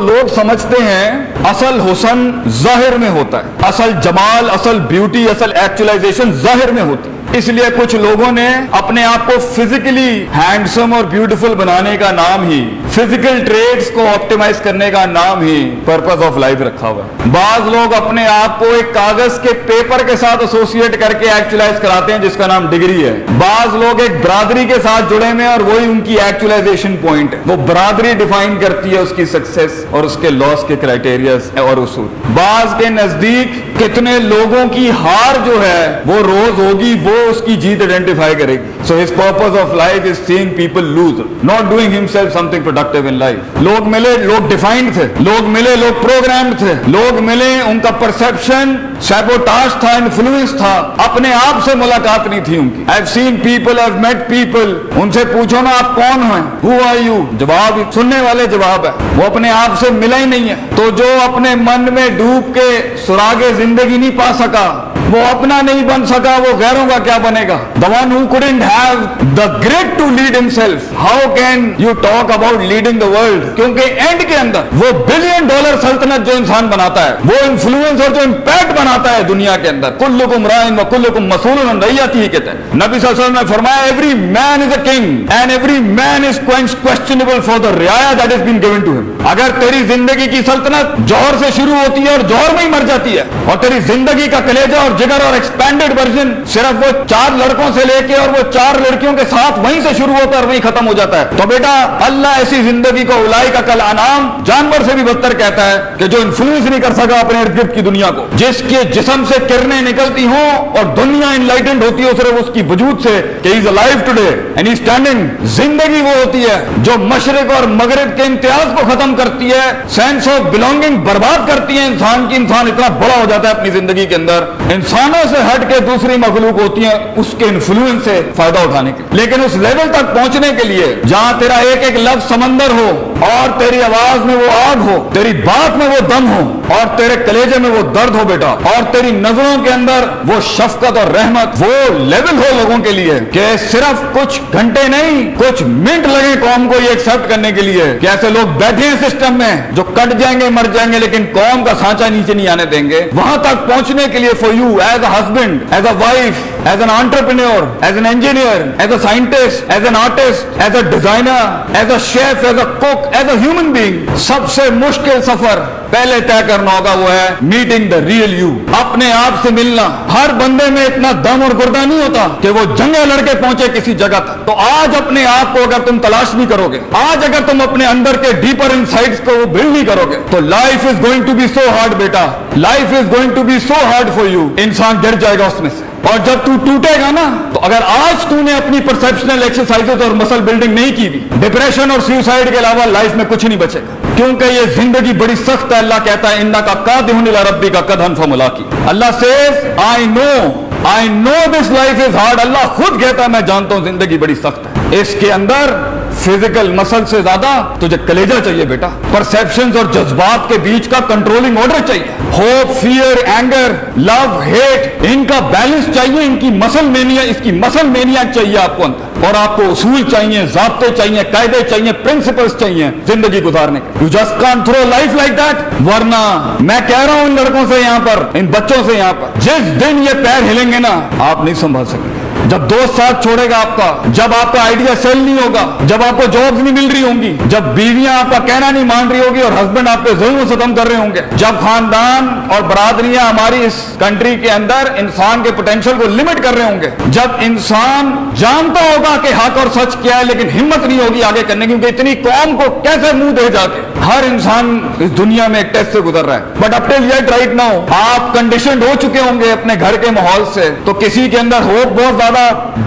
लोग समझते हैं असल हुस्न जाहिर में होता है, असल जमाल, असल ब्यूटी, असल एक्चुअलाइजेशन जाहिर में होती है। इसलिए कुछ लोगों ने अपने आप को फिजिकली हैंडसम और ब्यूटीफुल बनाने का नाम ही, फिजिकल ट्रेड्स को ऑप्टिमाइज करने का नाम ही पर्पस ऑफ लाइफ रखा हुआ है। बाज लोग अपने आप को एक कागज के पेपर के साथ एसोसिएट करके एक्चुअलाइज कराते हैं जिसका नाम डिग्री है। बाज लोग एक बरादरी के साथ जुड़े हुए हैं और वही उनकी एक्चुअलाइजेशन पॉइंट है। वो बरादरी डिफाइन करती है उसकी सक्सेस और उसके लॉस के क्राइटेरियाज और उसूल। बाज के नजदीक कितने लोगों की हार जो है वो रोज होगी, वो उसकी जीत आइडेंटिफाई करेगी। So his purpose of life is seeing people lose, not doing himself something productive in life. लोग मिले, लोग डिफाइंड थे, लोग मिले, लोग प्रोग्राम्ड थे, लोग मिले, उनका परसेप्शन सैबोटाज था, इन्फ्लुएंस था, अपने आप से मुलाकात नहीं थी उनकी। I have seen people, I have met people, उनसे पूछो ना आप कौन हैं, हु आर यू, जवाब सुनने वाले जवाब है, वो अपने आप से मिला ही नहीं है। तो जो अपने मन में डूब के सुरागे जिंदगी नहीं पा सका, वो अपना नहीं बन सका, वो गैरों का क्या बनेगा? The one who couldn't have the grit to lead himself, how can you talk about leading the world? क्योंकि एंड के अंदर वो $1 बिलियन सल्तनत जो इंसान बनाता है, वो इन्फ्लुएंस और जो इम्पैक्ट बनाता है दुनिया के अंदर, कुल्लुकुम राइन व कुल्लुकुम मसूलुन अन रइयतिही कहते हैं। नबी सल्लल्लाहु अलैहि वसल्लम ने फरमाया, every man is a king and every man is questionable for the रियाया that is been given to him. अगर तेरी जिंदगी की सल्तनत जौहर से शुरू होती है और जौहर में ही मर जाती है, और तेरी जिंदगी का कलेजा और जिगर और एक्सपेंडेड वर्जन सिर्फ वो 4 लड़कों से लेके और वो 4 लड़कियों के साथ वहीं से शुरू होता है और वहीं खत्म हो जाता है, तो बेटा अल्लाह ऐसी जिंदगी को उलाई का कल अनाम, जानवर से भी बदतर कहता है कि जो इन्फ्लुएंस नहीं कर सका अपने इर्द गिर्द की दुनिया को, जिसके जिस्म से किरणें निकलती हों और दुनिया इनलाइटेंड होती हो सिर्फ उसकी वजूद से कि he is alive today and he standing. जिंदगी वो होती है जो मशरिक और मगरिब के इम्तियाज को खत्म करती है, सेंस ऑफ बिलोंगिंग बर्बाद करती है इंसान की। इंसान इतना बड़ा हो जाता है अपनी जिंदगी के अंदर, इंसानों से हट के दूसरी मखलूक होती है उसके इन्फ्लुएंस से फायदा उठाने के। लेकिन उस लेवल तक पहुंचने के लिए जहां तेरा एक एक लफ्ज समंदर हो और तेरी आवाज में वो आग हो, तेरी बात में वो दम हो और तेरे कलेजे में वो दर्द हो बेटा, और तेरी नजरों के अंदर वो शफकत और रहमत, वो लेवल हो लोगों के लिए कि सिर्फ कुछ घंटे नहीं कुछ मिनट लगे कौम को ये एक्सेप्ट करने के लिए कि ऐसे लोग बैठे हैं सिस्टम में जो कट जाएंगे मर जाएंगे लेकिन कौम का सांचा नीचे नहीं आने देंगे। वहां तक पहुंचने के लिए for you as a husband, as a wife, as an entrepreneur, as an engineer, as a scientist, as an artist, as a designer, as a chef, as a cook, as a human being, सबसे मुश्किल सफर पहले तय करना होगा वो है meeting the real you, अपने आप से मिलना। हर बंदे में इतना दम और गुर्दा नहीं होता कि वो जंगे लड़के पहुंचे किसी जगह तक। तो आज अपने आप को अगर तुम तलाश नहीं करोगे, आज अगर तुम अपने अंदर के डीपर इनसाइट्स को बिल्ड नहीं करोगे, तो life is going to be so hard बेटा, life is going to be so hard for you. इंसान गिर जाएगा उसमें से, और जब तू टूटेगा ना, तो अगर आज तूने अपनी परसेप्शनल एक्सरसाइजेस और मसल बिल्डिंग नहीं की भी, डिप्रेशन और सुसाइड के अलावा लाइफ में कुछ नहीं बचेगा। क्योंकि ये जिंदगी बड़ी सख्त है। अल्लाह कहता है इन्ना का कादिहुन इला रब्बिका कदहन फमुलाकी। अल्लाह says I know this life is hard. अल्लाह खुद कहता है मैं जानता हूं जिंदगी बड़ी सख्त है। इसके अंदर फिजिकल मसल से ज्यादा तुझे कलेजा चाहिए बेटा, परसेप्शंस और जज्बात के बीच का कंट्रोलिंग ऑर्डर चाहिए, hope, fear, anger, love, hate, इनका बैलेंस चाहिए, इनकी मसल मेनिया, इसकी मसल मेनिया चाहिए आपको अंदर, और आपको उसूल चाहिए, ज़ाब्ते चाहिए, कायदे चाहिए, प्रिंसिपल्स चाहिए जिंदगी गुजारने के। You just can't throw life like that. वरना मैं कह रहा हूं इन लड़कों से यहाँ पर, इन बच्चों से यहाँ पर, जिस दिन ये पैर हिलेंगे ना, आप नहीं संभाल सकेंगे। जब दोस्त साथ छोड़ेगा आपका, जब आपका आइडिया सेल नहीं होगा, जब आपको जॉब्स नहीं मिल रही होंगी, जब बीवियां आपका कहना नहीं मान रही होगी और हस्बैंड आप पे जुल्म खत्म कर रहे होंगे, जब खानदान और बरादरियां हमारी इस कंट्री के अंदर इंसान के पोटेंशियल को लिमिट कर रहे होंगे, जब इंसान जानता होगा कि हक और सच क्या है लेकिन हिम्मत नहीं होगी आगे करने की, क्योंकि इतनी कौम को कैसे मुंह दे जाके। हर इंसान इस दुनिया में एक टेस्ट से गुजर रहा है, but up till yet right now आप कंडीशनड हो चुके होंगे अपने घर के माहौल से। तो किसी के अंदर होप बहुत ज्यादा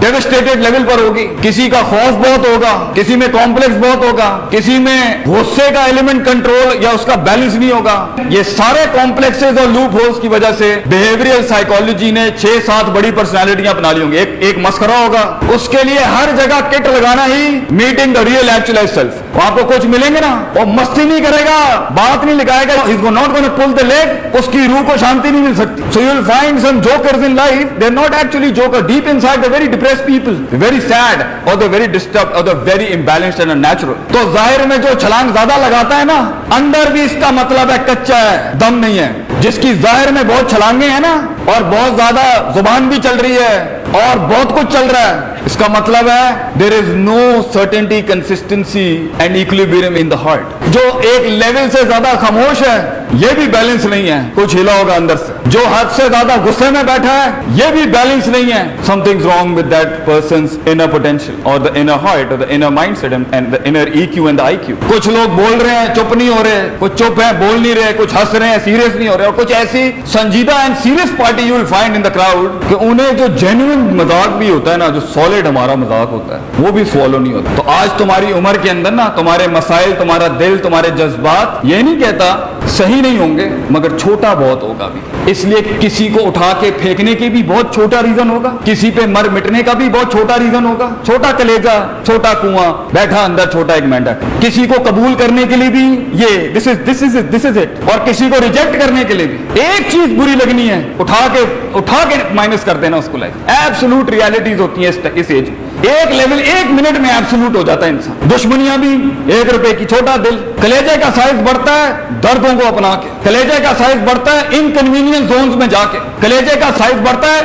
डेविस्टेटेड लेवल पर होगी, किसी का खौफ बहुत होगा, किसी में कॉम्प्लेक्स बहुत होगा, किसी में गुस्से का एलिमेंट कंट्रोल या उसका बैलेंस नहीं होगा। ये सारे कॉम्प्लेक्सेस और लूप होल्स की वजह से बिहेवियरल साइकोलॉजी ने 6-7 बड़ी पर्सनालिटियां अपना ली होंगी। एक मस्करा होगा, उसके लिए हर जगह किट लगाना ही मीटिंग द रियल एक्चुअलाइज्ड सेल्फ। वो आपको कोच मिलेंगे ना, वो मस्ती नहीं करेगा, बात नहीं लिखाएगा, he's not going to pull the leg, उसकी रूह को शांति नहीं मिल सकती. So you will find some jokers in life, they're not actually jokers. Deep inside they're very depressed people, they're very sad, or they're very disturbed, or they're very imbalanced and unnatural. तो जाहिर में जो छलांग ज्यादा लगाता है ना, अंदर भी इसका मतलब है कच्चा है, दम नहीं है. जिसकी जाहिर में बहुत छलांगे हैं ना, और बहुत ज्यादा जुबान भी चल रही है और बहुत कुछ चल रहा है, इसका मतलब है there is no certainty, consistency and equilibrium in the heart. जो एक लेवल से ज्यादा खामोश है, ये भी बैलेंस नहीं है, कुछ हिला होगा अंदर से. जो हद से ज्यादा गुस्से में बैठा है, ये भी बैलेंस नहीं है. Something's wrong with that person's inner potential और द इनर हार्ट और the inner mindset and the inner EQ and the IQ. कुछ लोग बोल रहे हैं, चुप नहीं हो रहे, कुछ चुप है, बोल नहीं रहे, कुछ हंस रहे हैं, सीरियस नहीं हो रहे, और कुछ ऐसी संजीदा and serious party you will find in the crowd कि उन्हें जो जेन्युइन मजाक भी होता है ना, जो सॉलिड हमारा मजाक होता है, वो भी फॉलो नहीं होता. तो आज तुम्हारी उम्र के अंदर ना, तुम्हारे मसाइल, तुम्हारा दिल, तुम्हारे जज्बात, ये नहीं कहता सही नहीं होंगे, मगर छोटा बहुत होगा भी. इसलिए किसी को उठा के फेंकने की भी बहुत छोटा रीजन होगा, किसी पे मर मिटने का भी बहुत छोटा रीजन होगा. छोटा कलेजा, छोटा कुआं, बैठा अंदर छोटा एक मेंढक. किसी को कबूल करने के लिए भी ये दिस इज इट, और किसी को रिजेक्ट करने के लिए भी एक चीज बुरी लगनी है, उठा के माइनस कर देना उसको. लाइफ एब्सोल्यूट रियलिटीज होती है इस एज. एक लेवल, एक मिनट में एब्सोल्यूट हो जाता है इंसान. दुश्मनियां भी 1 रुपए की, छोटा दिल. कलेजे का साइज बढ़ता है दर्दों को अपना के, कलेजे का साइज बढ़ता है इनकन्वीनियंस जोन्स में जाके, कलेजे का साइज बढ़ता है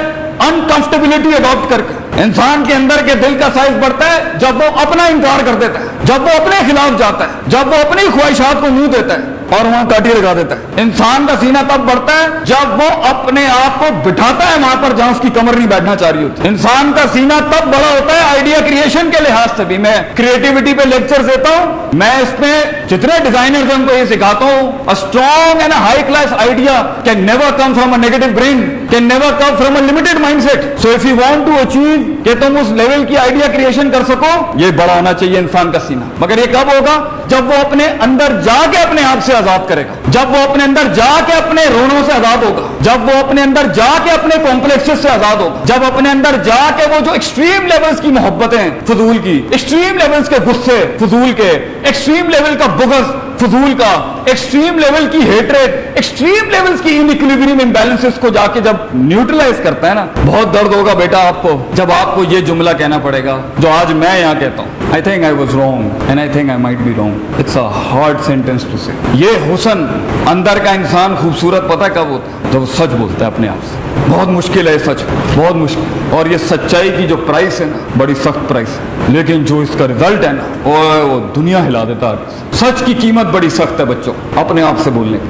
अनकंफर्टेबिलिटी अडॉप्ट करके. इंसान के अंदर के दिल का साइज बढ़ता है जब वो अपना इनकार कर देता है, जब वो अपने खिलाफ जाता है, जब वो अपनी ख्वाहिशात को मुंह देता है और वहां काटी लगा देता है. इंसान का सीना तब बढ़ता है जब वो अपने आप को बिठाता है वहां पर जहां उसकी कमर नहीं बैठना चाह रही होती. इंसान का सीना तब बड़ा होता है आइडिया क्रिएशन के लिहाज से भी. मैं क्रिएटिविटी पे लेक्चर देता हूं, मैं इसमें जितने डिजाइनर्स हैं उनको ये सिखाता हूं, a strong and high class idea can never come from a negative brain, can never come from a limited mindset. So if you want to achieve कि तुम उस लेवल की आइडिया क्रिएशन कर सको, ये बड़ा होना चाहिए इंसान का सीना. मगर ये कब होगा? जब वो अपने अंदर जाके अपने आप से आजाद करेगा, जब वो अपने अंदर जाके अपने रोनों से आजाद होगा, जब वो अपने अंदर जाके अपने कॉम्प्लेक्सेस से आजाद होगा, जब अपने अंदर जाके वो जो एक्सट्रीम लेवल्स की मोहब्बतें फजूल की, एक्सट्रीम लेवल्स के गुस्से फजूल के, एक्सट्रीम लेवल का बुग़्ज़ फजूल का, एक्सट्रीम लेवल की हेट्रेड, एक्सट्रीम लेवल्स की इनइक्विलिब्रियम इम्बैलेंसेस को जाके जब न्यूट्रलाइज करता है ना, बहुत दर्द होगा बेटा आपको जब आपको ये जुमला कहना पड़ेगा जो आज मैं यहाँ कहता हूँ. I think I was wrong and I think I might be wrong. It's a hard sentence to say. ये हुस्न अंदर का इंसान खूबसूरत पता कब होता है? जब वो सच बोलता है अपने आप से. बहुत मुश्किल है सच, बहुत मुश्किल. और ये सच्चाई की जो प्राइस है ना, बड़ी सख्त प्राइस है, लेकिन जो इसका रिजल्ट है ना, वो दुनिया हिला देता है. सच की कीमत बड़ी सख्त है बच्चों, अपने आप से बोलने की.